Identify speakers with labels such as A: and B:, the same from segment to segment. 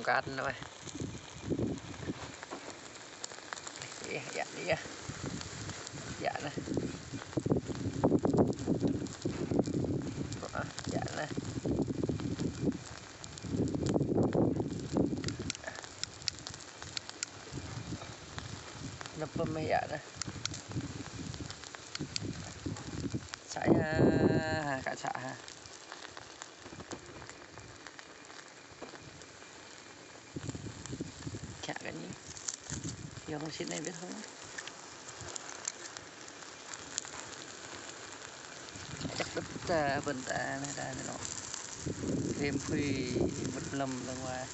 A: cát rồi. Dạ đi à. Dạ này. Dạ này. Napa dạ này. Saya kaca ha. Kayak gini. Yang sini biết không? Chắc đất vườn ta này ra nó thêm phi một lầm ra ngoài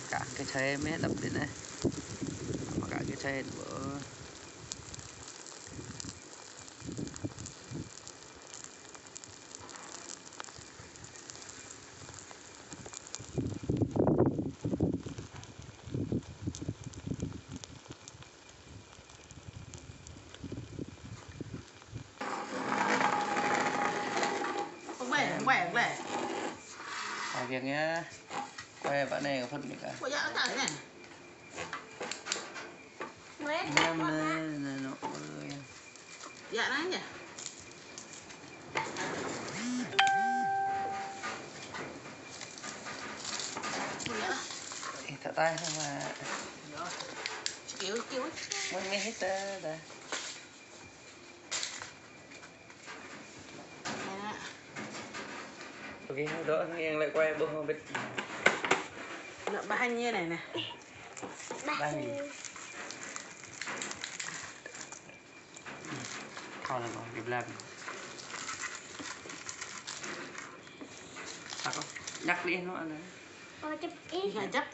A: cả cái xe mé đập đến này mà cả cái xe của
B: quẹt này.
A: Việc nhá. Quay bạn này có phân gì cả.
B: Ủa dạ nó này.
A: Năm này nó ơi.
B: Dạ nó nhỉ.
A: Thở tay không mà.
B: Kiểu
A: Mới hết ra. Ok, đỡ em lại quay bông không biết.
B: Lợn ba như này nè.
A: Ba gì? Thôi là rồi, làm. Sao không? Nhắc đi nó nữa.
B: Chấp ít là chấp.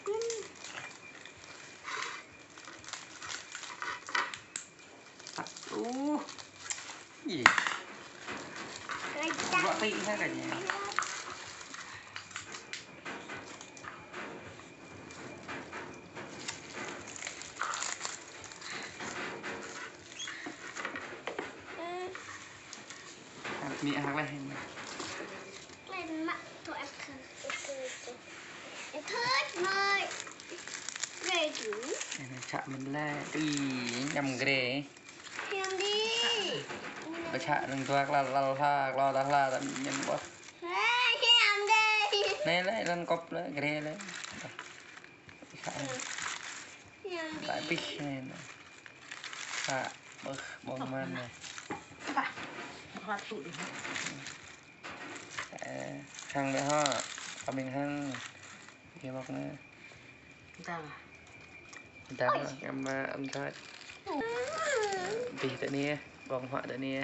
A: Gì? Gọi tị ra cả nhà. Mẹ hàng lên.
C: Lên mặt thôi em thớt mời. Về chú.
A: Chạm mình là đi nhầm cái đề.
C: Em đi.
A: Bà chạm đừng thoát là nhân bó.
C: Em đi.
A: Này lấy lên cốc lấy cái đề lấy. Lại bích này nè. Bông man này.
B: Hoa tụi đi.
A: Hăng đấy ha. Và mình hăng. Kia bọc nữa.
B: Sao
A: Em ăn thôi. Vì tại nè. Vòng họa tại nè.